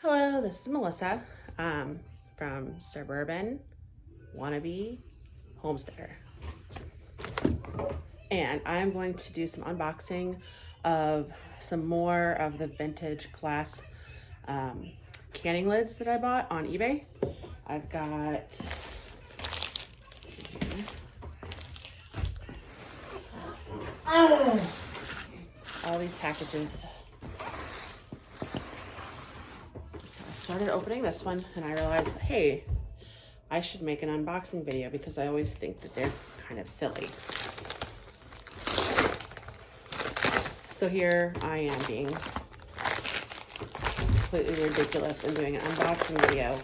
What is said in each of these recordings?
Hello, this is Melissa from Suburban Wannabe Homesteader. And I'm going to do some unboxing of some more of the vintage glass canning lids that I bought on eBay. I've got, let's see, all these packages. So I started opening this one and I realized, hey, I should make an unboxing video because I always think that they're kind of silly. So here I am being completely ridiculous and doing an unboxing video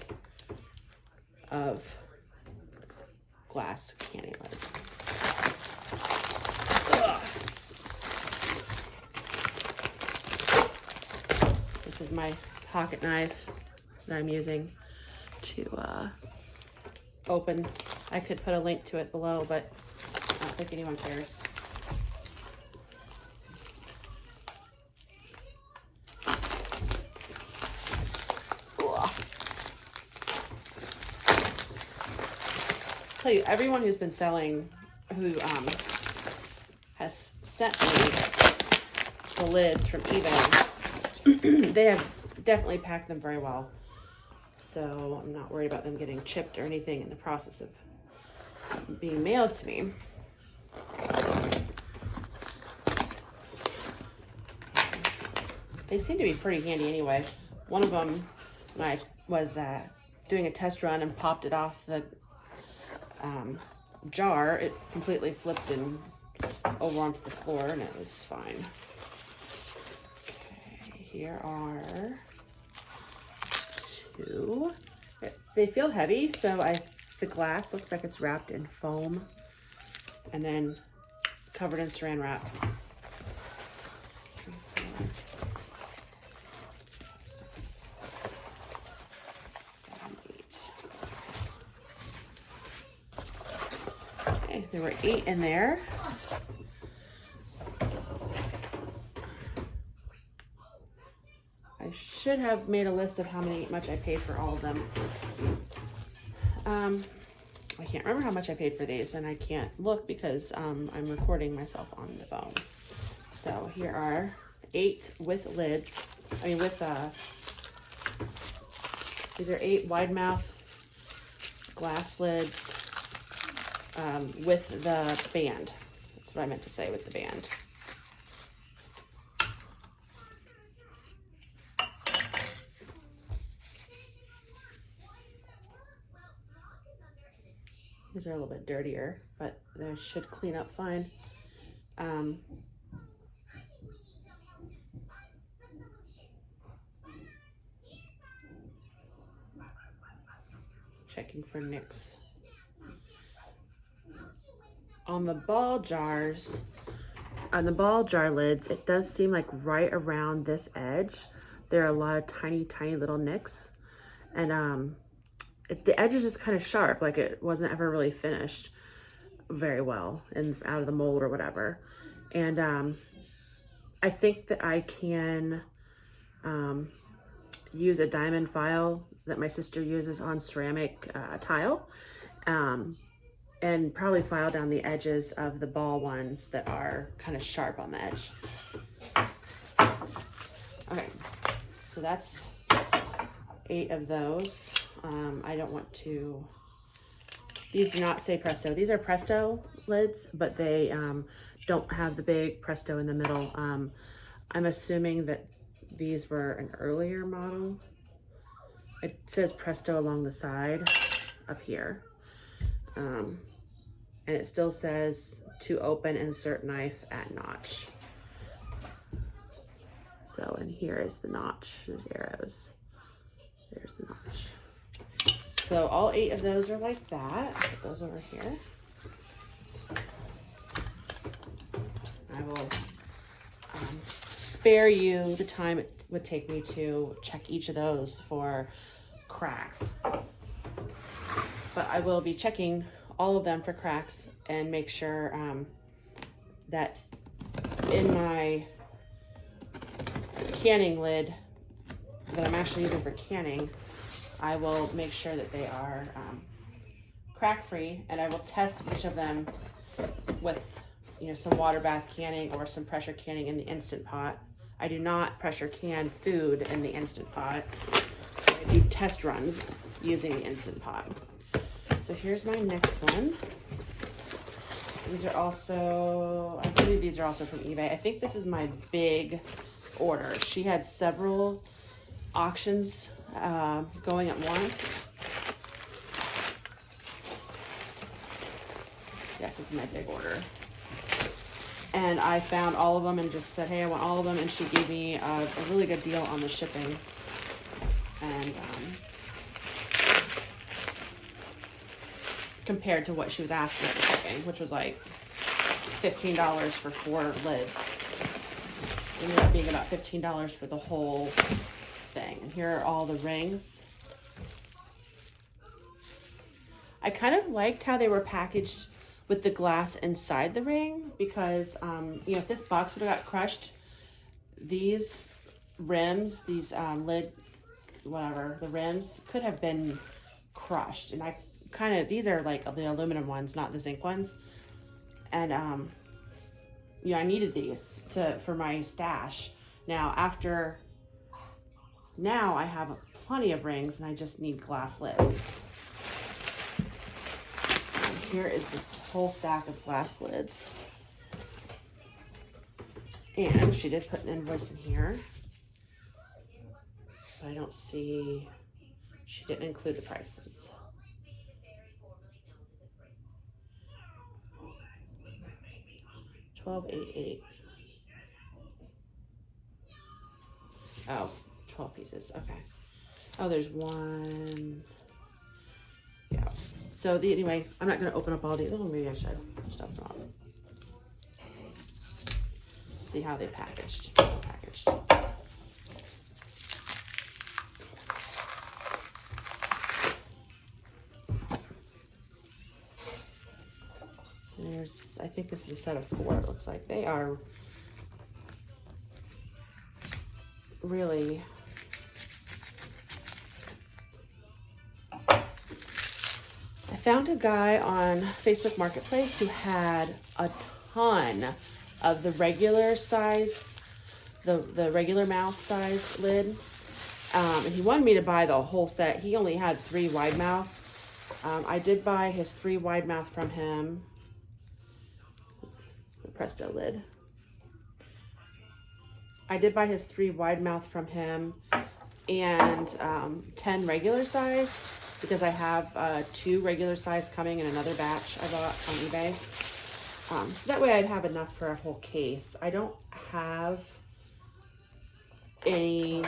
of glass canning lids. Ugh. This is my pocket knife that I'm using to open. I could put a link to it below, but I don't think anyone cares. Tell you, everyone who's been selling, who has sent me the lids from eBay, they have definitely packed them very well. So I'm not worried about them getting chipped or anything in the process of being mailed to me. They seem to be pretty handy anyway. One of them, when I was doing a test run and popped it off the jar, it completely flipped and over onto the floor and it was fine. Okay, here are two. They feel heavy, so the glass looks like it's wrapped in foam and then covered in saran wrap. There were 8 in there. I should have made a list of how much I paid for all of them. I can't remember how much I paid for these, and I can't look because I'm recording myself on the phone. So here are 8 with lids. I mean, with these are 8 wide mouth glass lids. With the band. That's what I meant to say, with the band. These are a little bit dirtier, but they should clean up fine. Checking for nicks. On the ball jars, on the ball jar lids, it does seem like right around this edge, there are a lot of tiny, tiny little nicks. And the edge is just kind of sharp, like it wasn't ever really finished very well and out of the mold or whatever. And I think that I can use a diamond file that my sister uses on ceramic tile. And probably file down the edges of the ball ones that are kind of sharp on the edge. Okay, so that's 8 of those. I don't want to, these do not say Presto. These are Presto lids, but they don't have the big Presto in the middle. I'm assuming that these were an earlier model. It says Presto along the side up here. And it still says to open, insert knife at notch. So, and here is the notch. There's arrows. There's the notch. So all 8 of those are like that. Put those over here. I will spare you the time it would take me to check each of those for cracks. But I will be checking all of them for cracks and make sure that in my canning lid that I'm actually using for canning, I will make sure that they are crack free, and I will test each of them with, you know, some water bath canning or some pressure canning in the Instant Pot. I do not pressure can food in the Instant Pot. I do test runs using the Instant Pot. So here's my next one. These are also, I believe these are also from eBay. I think this is my big order. She had several auctions going at once. Yes, this is my big order. And I found all of them and just said, hey, I want all of them. And she gave me a really good deal on the shipping. And compared to what she was asking for shipping, which was like $15 for 4 lids. It ended up being about $15 for the whole thing. And here are all the rings. I kind of liked how they were packaged with the glass inside the ring, because you know, if this box would have got crushed, these rims, these lid, whatever, the rims could have been crushed. And I kind of, these are like the aluminum ones, not the zinc ones. And you know, I needed these for my stash. Now I have plenty of rings and I just need glass lids. Here is this whole stack of glass lids. And she did put an invoice in here. But I don't see, she didn't include the prices. $12.88. Oh, 12 pieces, okay. Oh, there's one. Yeah. So anyway, I'm not gonna open up all these. Oh, maybe I should stuff them up. See how they packaged. There's, I think this is a set of 4. It looks like they are really. I found a guy on Facebook Marketplace who had a ton of the regular size, the regular mouth size lid. And he wanted me to buy the whole set. He only had 3 wide mouth. I did buy his 3 wide mouth from him. The Presto lid. I did buy his 3 wide mouth from him and 10 regular size, because I have 2 regular size coming in another batch I bought on eBay. So that way I'd have enough for a whole case. I don't have any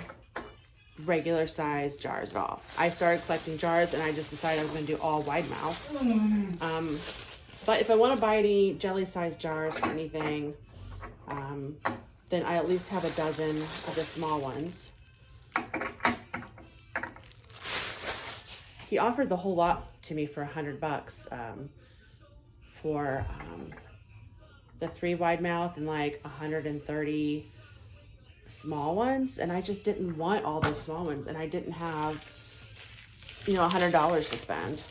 regular size jars at all. I started collecting jars and I just decided I was going to do all wide mouth. But if I want to buy any jelly size jars for anything, then I at least have a dozen of the small ones. He offered the whole lot to me for $100 for the 3 wide mouth and like 130 small ones, and I just didn't want all those small ones, and I didn't have, you know, $100 to spend.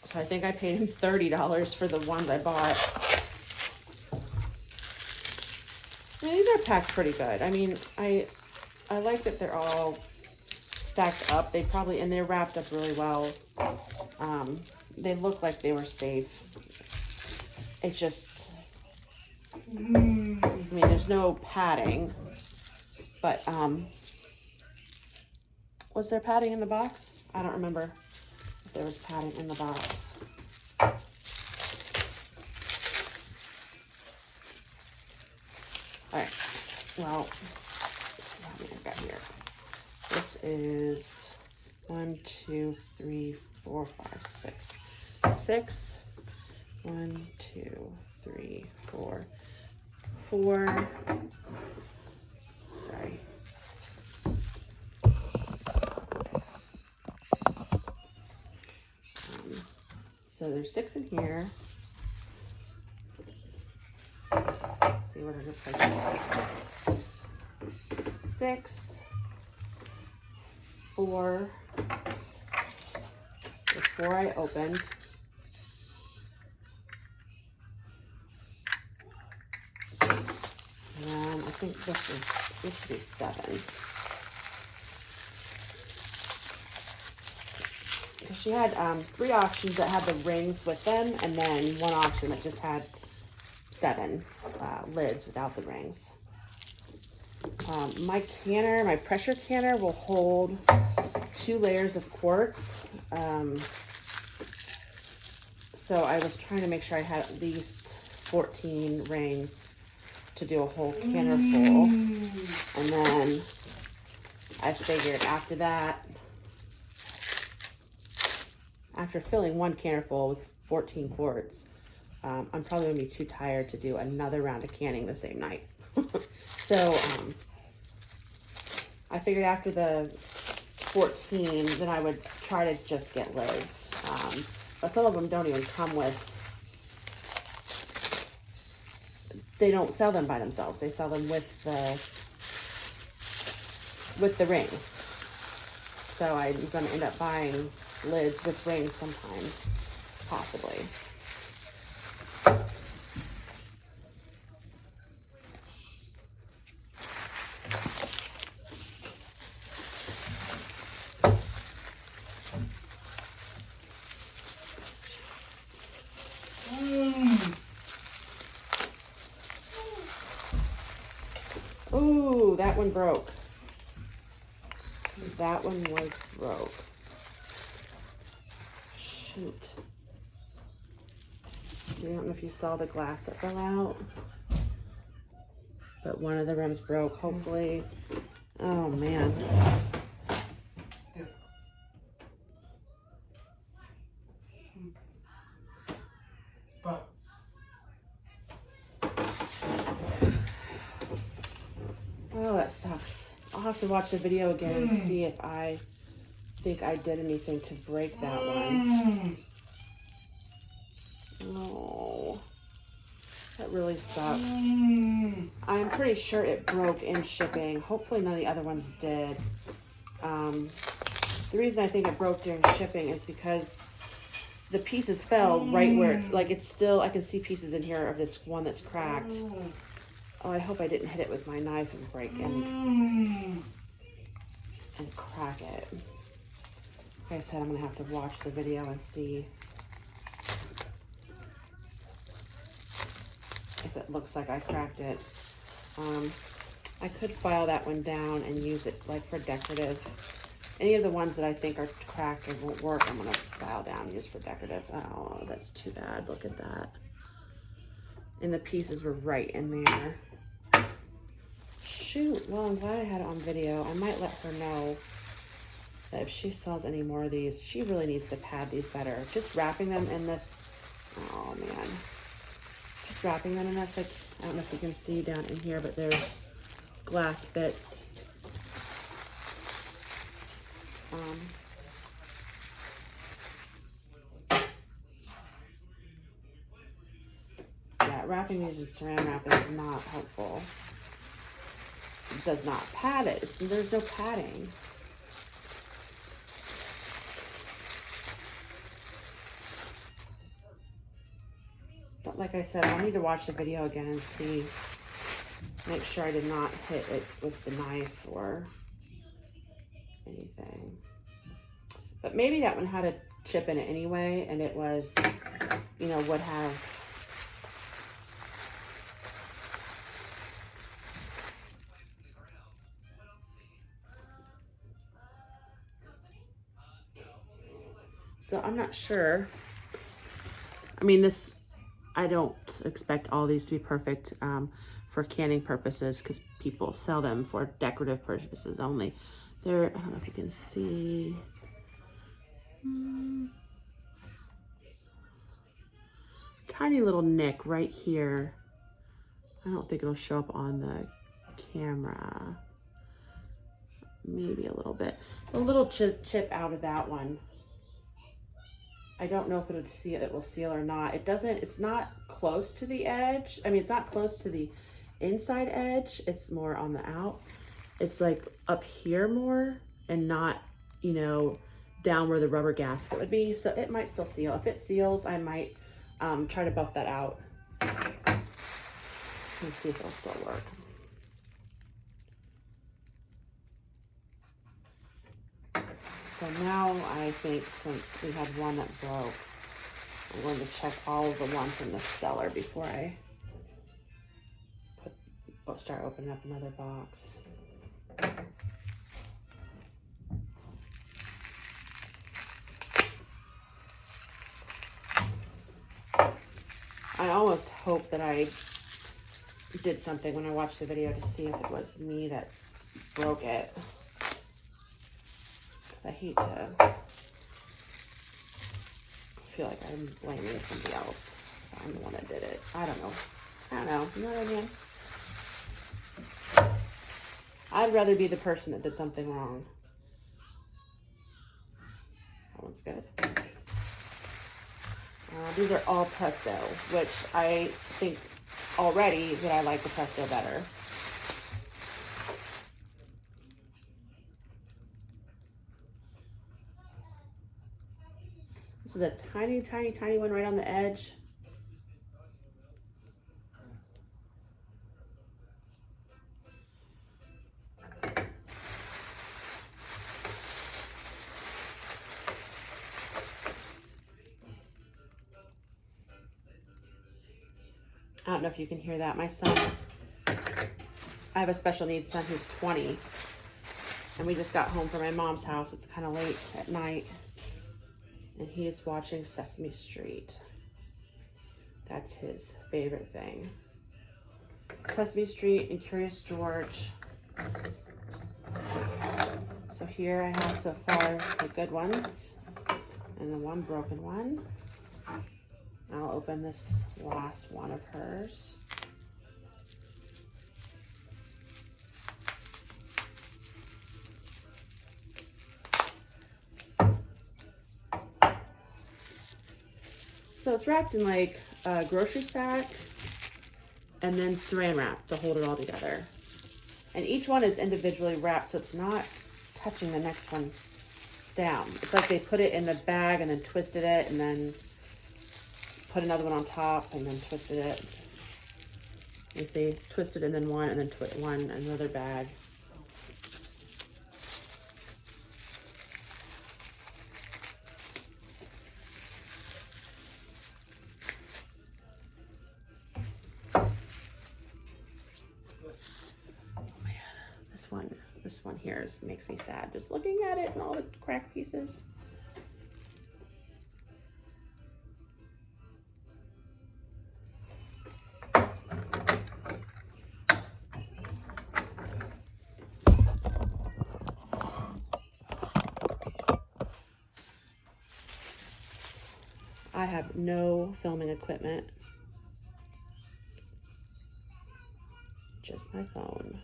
So I think I paid him $30 for the ones I bought. And these are packed pretty good. I mean, I like that they're all stacked up. They probably, and they're wrapped up really well. They look like they were safe. It just, I mean, there's no padding, but was there padding in the box? I don't remember if there was padding in the box. All right, well, let's see how many I've got here. This is 1, 2, 3, 4, 5, 6. 6. 1, 2, 3, 4. 4. Sorry. So there's 6 in here. Let's see what a good price is. 6. before I opened. And I think this should be 7. She had 3 options that had the rings with them, and then 1 option that just had 7 lids without the rings. My pressure canner will hold 2 layers of quartz. So I was trying to make sure I had at least 14 rings to do a whole canner full. And then I figured after that, after filling 1 canner full with 14 quarts, I'm probably gonna be too tired to do another round of canning the same night. So I figured after the 14, then I would try to just get lids. But some of them don't even come with, they don't sell them by themselves. They sell them with the rings. So I'm gonna end up buying lids with rings sometime, possibly. Ooh, that one broke. That one was broke. Shoot. I don't know if you saw the glass that fell out, but one of the rims broke, hopefully. Oh, man. Oh, that sucks. I'll have to watch the video again and see if I think I did anything to break that one. Oh, that really sucks. I'm pretty sure it broke in shipping. Hopefully none of the other ones did. The reason I think it broke during shipping is because the pieces fell right where it's still, I can see pieces in here of this one that's cracked. Oh, I hope I didn't hit it with my knife and break and crack it. Like I said, I'm gonna have to watch the video and see if it looks like I cracked it. I could file that one down and use it like for decorative. Any of the ones that I think are cracked and won't work, I'm gonna file down and use for decorative. Oh, that's too bad. Look at that. And the pieces were right in there. Shoot, well, I'm glad I had it on video. I might let her know that if she sells any more of these, she really needs to pad these better. Just wrapping them in this, oh man. Just wrapping them in this, like, I don't know if you can see down in here, but there's glass bits. Yeah, wrapping these in saran wrap is not helpful. It does not pad it. There's no padding. But like I said, I'll need to watch the video again and see, make sure I did not hit it with the knife or anything. But maybe that one had a chip in it anyway, and it was, you know, would have. So I'm not sure. I mean, this, I don't expect all these to be perfect for canning purposes, because people sell them for decorative purposes only. There, I don't know if you can see. Tiny little nick right here. I don't think it'll show up on the camera. Maybe a little bit. A little chip out of that one. I don't know if it will seal or not. It doesn't, it's not close to the edge. I mean, it's not close to the inside edge. It's more on the out. It's like up here more and not you know, down where the rubber gasket would be. So it might still seal. If it seals, I might try to buff that out and see if it'll still work. So now I think since we had one that broke, I'm going to check all of the ones from the cellar before I start opening up another box. I almost hope that I did something when I watched the video to see if it was me that broke it. Because I hate to feel like I'm blaming somebody else. I'm the one that did it. I don't know. You know what I mean? I'd rather be the person that did something wrong. That one's good. These are all Presto, which I think already that I like the Presto better. This is a tiny, tiny, tiny one right on the edge. I don't know if you can hear that. My son, I have a special needs son who's 20, and we just got home from my mom's house. It's kind of late at night, and he is watching Sesame Street. That's his favorite thing. Sesame Street and Curious George. So here I have so far the good ones and the one broken one. I'll open this last one of hers. So it's wrapped in like a grocery sack and then saran wrap to hold it all together. And each one is individually wrapped, so it's not touching the next one down. It's like they put it in the bag and then twisted it and then put another one on top and then twisted it. You see, it's twisted and then one and then one, another bag. Oh man, this one here makes me sad just looking at it and all the cracked pieces. I have no filming equipment, just my phone.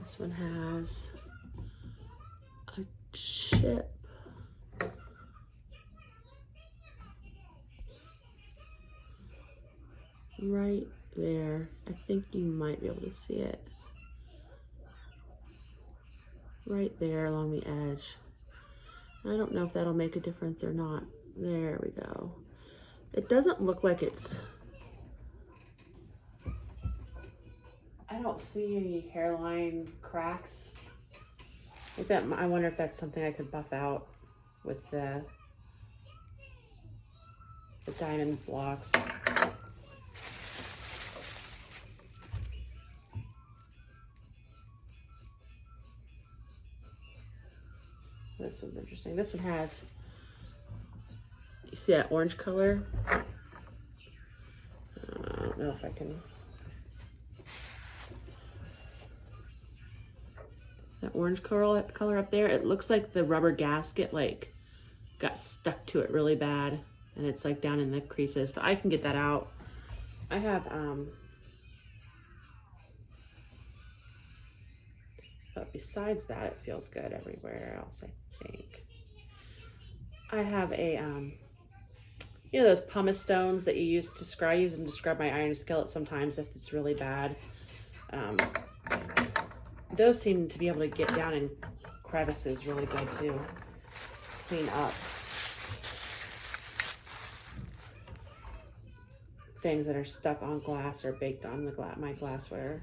This one has a chip. Right there. I think you might be able to see it. Right there along the edge. I don't know if that'll make a difference or not. There we go. It doesn't look like it's... I don't see any hairline cracks. Like that, I wonder if that's something I could buff out with the diamond blocks. This one's interesting. This one has, you see that orange color? I don't know if I can. That orange color up there, it looks like the rubber gasket like got stuck to it really bad. and it's like down in the creases, but I can get that out. I have, but besides that, it feels good everywhere else, I think. I have a, you know, those pumice stones that you use to scrub, I use them to scrub my iron skillet sometimes if it's really bad. Those seem to be able to get down in crevices really good too. Clean up things that are stuck on glass or baked on the my glassware.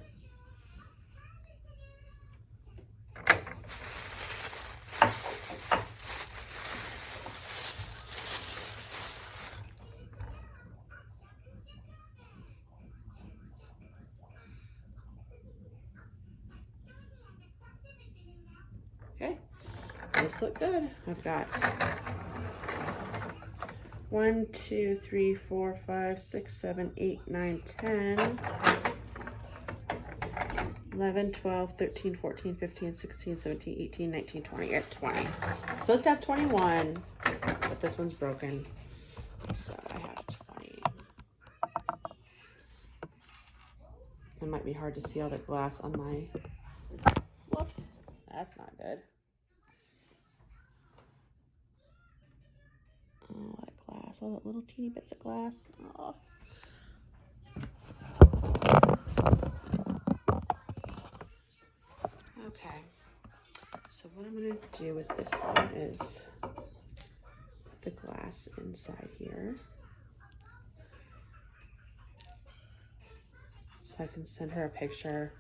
Okay, this look good. I've got 1, 2, 3, 4, 5, 6, 7, 8, 9, 10, 11, 12, 13, 14, 15, 16, 17, 18, 19, 20. You're at 20. I'm supposed to have 21, but this one's broken, so I have 20. It might be hard to see all the glass on my, whoops, that's not good. Oh, that glass, all that little teeny bits of glass. Oh. Okay, so what I'm gonna do with this one is put the glass inside here, so I can send her a picture.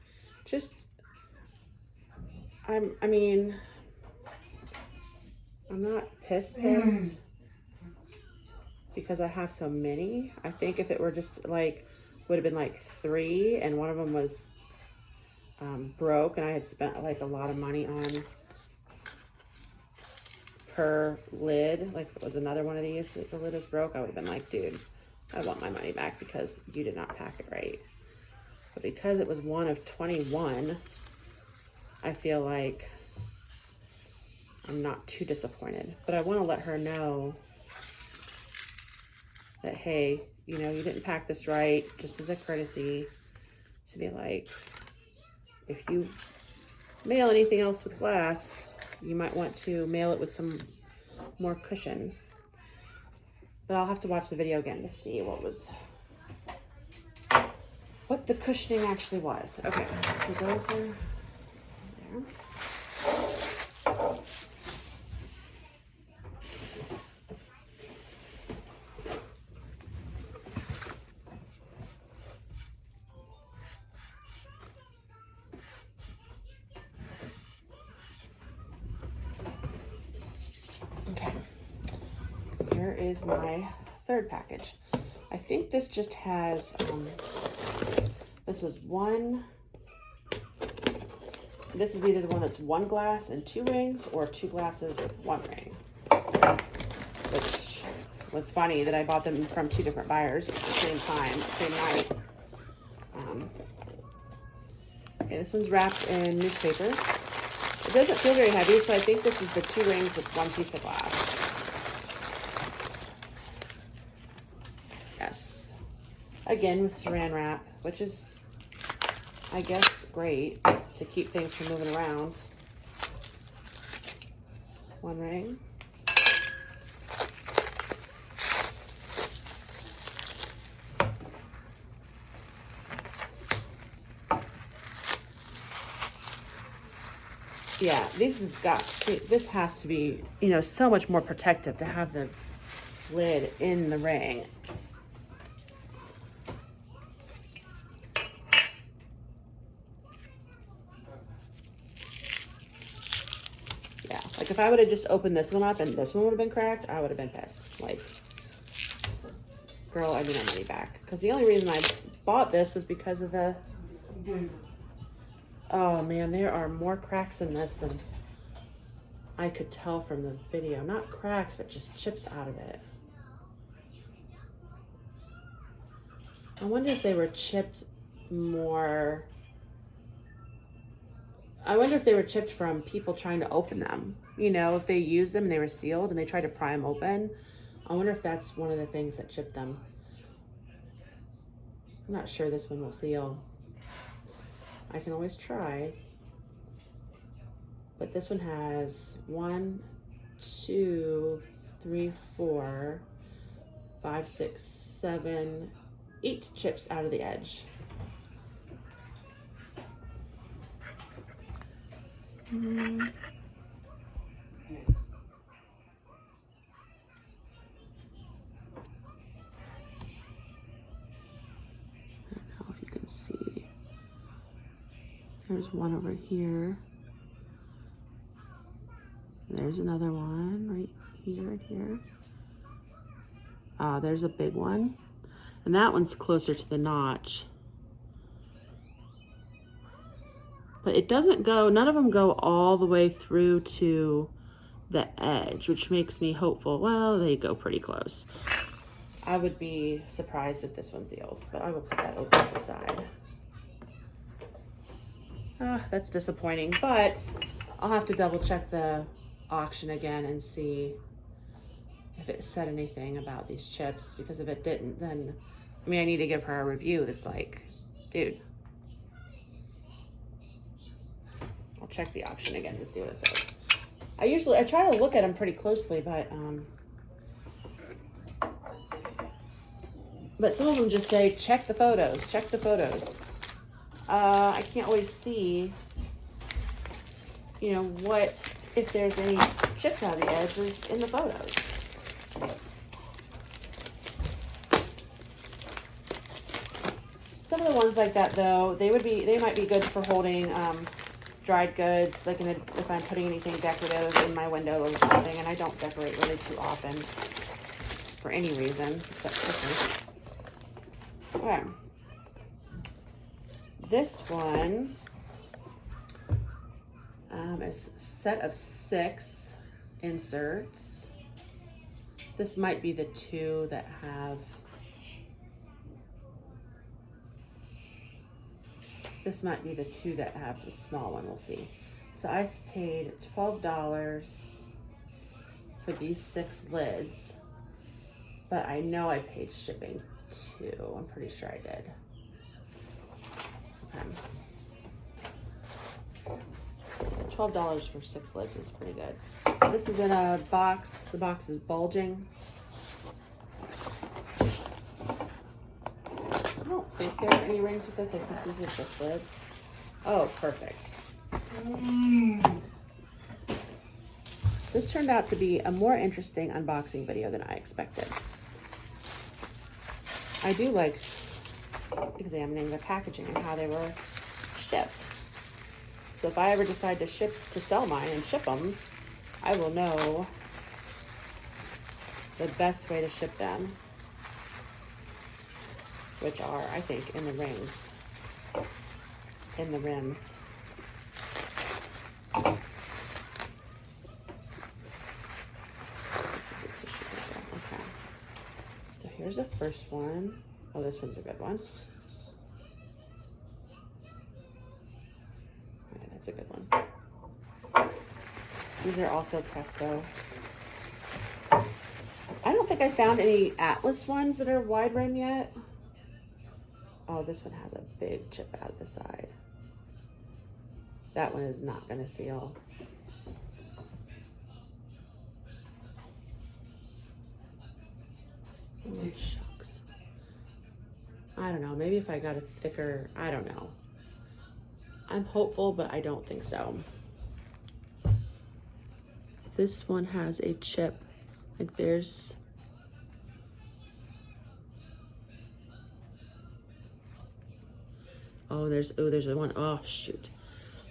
Just, I mean, I'm not pissed because I have so many. I think if it were just like, would have been like 3 and one of them was broke and I had spent like a lot of money on per lid, like if it was another one of these, if the lid is broke, I would have been like, dude, I want my money back because you did not pack it right. But because it was one of 21, I feel like I'm not too disappointed. But I want to let her know that, hey, you know, you didn't pack this right, just as a courtesy, to be like, if you mail anything else with glass, you might want to mail it with some more cushion. But I'll have to watch the video again to see what the cushioning actually was. Okay, so those are there. Okay, here is my third package. I think this just has, this was one, this is either the one that's 1 glass and 2 rings or 2 glasses with 1 ring, which was funny that I bought them from 2 different buyers at the same time, same night. Okay, this one's wrapped in newspaper. It doesn't feel very heavy, so I think this is the 2 rings with 1 piece of glass. Yes. Again, with saran wrap, which is, I guess, great to keep things from moving around. 1 ring. Yeah, this has to be, you know, so much more protective to have the lid in the ring. Yeah, like if I would have just opened this one up and this one would have been cracked, I would have been pissed. Like, girl, I need my money back. Because the only reason I bought this was because of the, oh man, there are more cracks in this than I could tell from the video. Not cracks, but just chips out of it. I wonder if they were chipped more. I wonder if they were chipped from people trying to open them. You know, if they used them and they were sealed and they tried to pry them open. I wonder if that's one of the things that chipped them. I'm not sure this one will seal. I can always try. But this one has 1, 2, 3, 4, 5, 6, 7, 8 chips out of the edge. I don't know if you can see. There's one over here. There's another one right here and here. There's a big one. And that one's closer to the notch. But it doesn't go, none of them go all the way through to the edge, which makes me hopeful. Well, they go pretty close. I would be surprised if this one seals, but I will put that over to the side. That's disappointing, but I'll have to double check the auction again and see if it said anything about these chips, because if it didn't, then I mean, I need to give her a review that's like, dude, I'll check the auction again to see what it says. I try to look at them pretty closely, but some of them just say check the photos, check the photos. I can't always see, you know, if there's any chips out of the edges in the photos. Some of the ones like that, though, they might be good for holding dried goods, like if I'm putting anything decorative in my window or something, and I don't decorate really too often for any reason except Christmas. Okay. This one is a set of 6 inserts. This might be the two that have the small one. We'll see. So I paid $12 for these 6 lids, but I know I paid shipping too. I'm pretty sure I did. Okay. $12 for 6 lids is pretty good. So this is in a box. The box is bulging. I don't think there are any rings with this. I think these are just lids. Oh, perfect. This turned out to be a more interesting unboxing video than I expected. I do like examining the packaging and how they were shipped. So if I ever decide to sell mine and ship them, I will know the best way to ship them, which are, I think, in the rims, in the rims. This is the tissue paper. Okay. So here's the first one. Oh, this one's a good one. Okay, that's a good one. These are also Presto. I don't think I found any Atlas ones that are wide rim yet. Oh, this one has a big chip out of the side. That one is not going to seal. Oh, shucks. I don't know. Maybe if I got a thicker, I don't know. I'm hopeful, but I don't think so. This one has a chip. Like there's... there's one. Oh, shoot.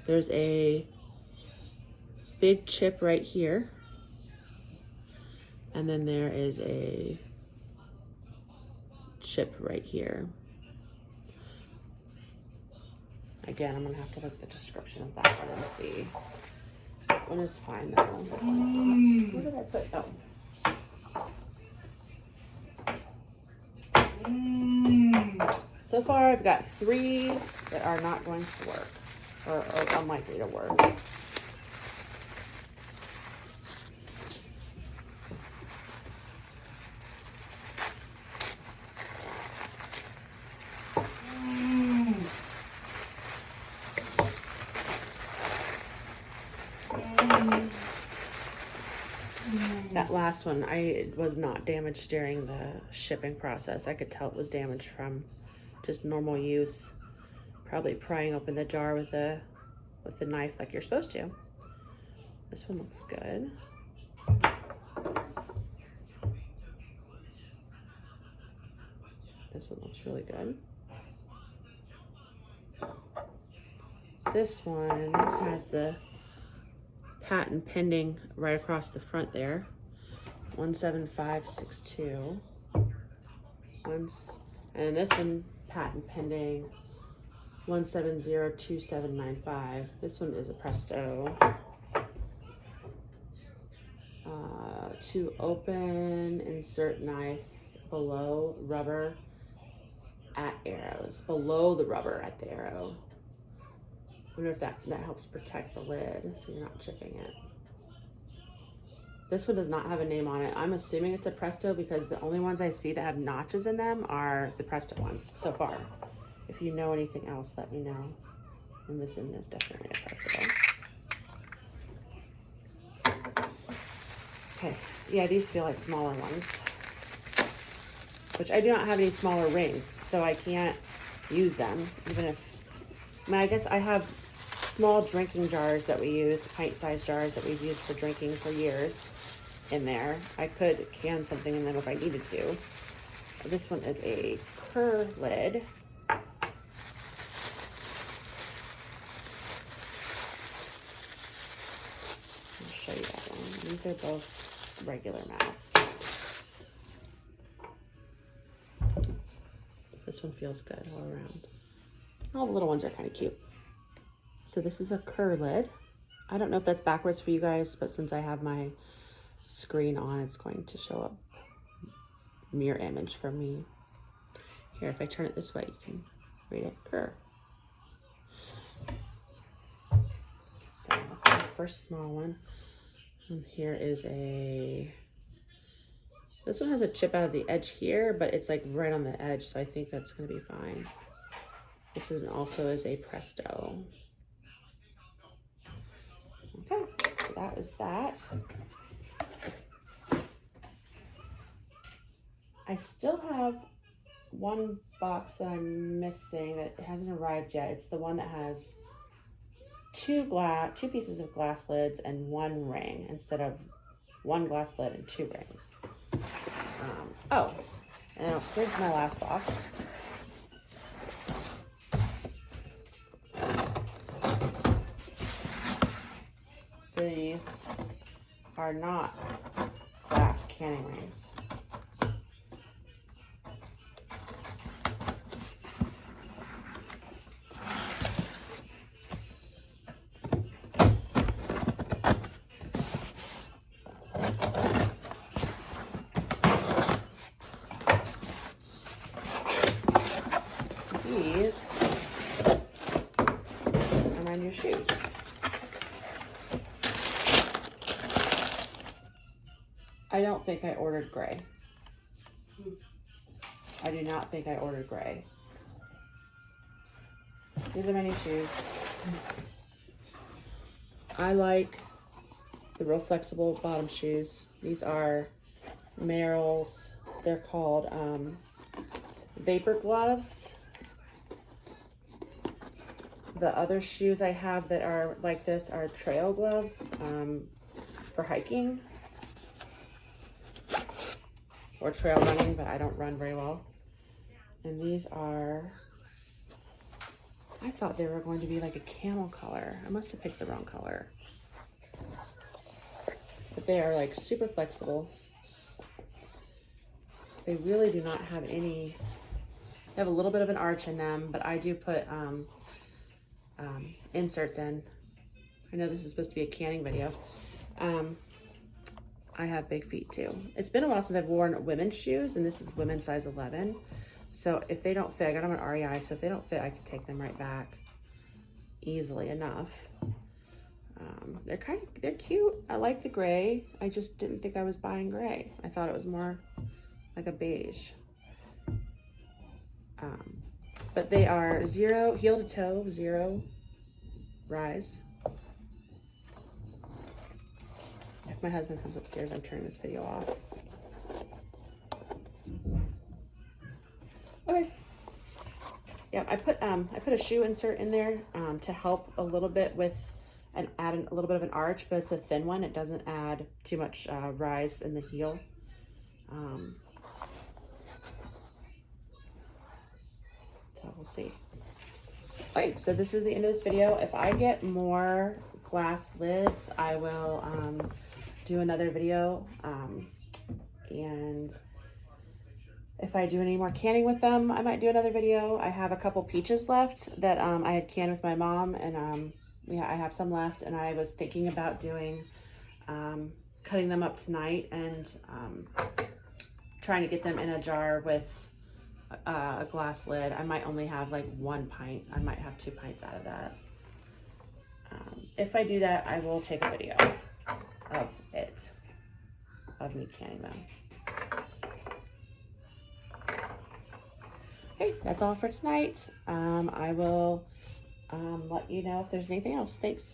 There's a big chip right here. And then there is a chip right here. Again, I'm gonna have to look at the description of that one and see. That one is fine though. That one's not. Where did I put? Oh. So far, I've got 3 that are not going to work, or unlikely to work. That last one, it was not damaged during the shipping process. I could tell it was damaged from just normal use. Probably prying open the jar with the knife like you're supposed to. This one looks good. This one looks really good. This one has the patent pending right across the front there. 17562. And this one patent pending 1702795. This one is a Presto. To open, insert knife below rubber at arrows. Below the rubber at the arrow. I wonder if that helps protect the lid so you're not chipping it. This one does not have a name on it. I'm assuming it's a Presto because the only ones I see that have notches in them are the Presto ones so far. If you know anything else, let me know. And this one is definitely a Presto. Okay, yeah, these feel like smaller ones. Which I do not have any smaller rings, so I can't use them, even if, I mean, I guess I have small drinking jars that we use, pint-sized jars that we've used for drinking for years in there. I could can something in them if I needed to. This one is a Kerr lid. I'll show you that one. These are both regular mouth. This one feels good all around. All the little ones are kind of cute. So this is a Kerr lid. I don't know if that's backwards for you guys, but since I have my screen on, it's going to show up mirror image for me. Here, if I turn it this way, you can read it, Kerr. So that's my first small one. And here is this one has a chip out of the edge here, but it's like right on the edge, so I think that's gonna be fine. This one also is a Presto. Okay, so that is that. I still have one box that I'm missing that hasn't arrived yet. It's the one that has two pieces of glass lids and one ring instead of one glass lid and two rings. Oh, and here's my last box. These are not glass canning rings. These are my new shoes. I don't think I ordered gray. I do not think I ordered gray. These are my new shoes. I like the real flexible bottom shoes. These are Merrell's. They're called Vapor Gloves. The other shoes I have that are like this are trail gloves for hiking or trail running, but I don't run very well. And these are, I thought they were going to be like a camel color. I must have picked the wrong color. But they are like super flexible. They really do not have any, they have a little bit of an arch in them, but I do put inserts in. I know this is supposed to be a canning video. I have big feet too. It's been a while since I've worn women's shoes, and this is women's size 11. So if they don't fit, I got them at REI, so if they don't fit, I can take them right back easily enough. They're cute. I like the gray. I just didn't think I was buying gray. I thought it was more like a beige. But they are zero, heel to toe, zero rise. If If my husband comes upstairs, I'm turning this video off. Okay. Yeah, I put a shoe insert in there to help a little bit with and add a little bit of an arch, but it's a thin one. It doesn't add too much rise in the heel. So we'll see. Okay, so this is the end of this video. If I get more glass lids, I will do another video. And if I do any more canning with them, I might do another video. I have a couple peaches left that I had canned with my mom, and yeah, I have some left, and I was thinking about doing cutting them up tonight and trying to get them in a jar with a glass lid. I might only have like 1 pint. I might have 2 pints out of that. If I do that, I will take a video of it, of me canning them. Okay, that's all for tonight. I will let you know if there's anything else. Thanks.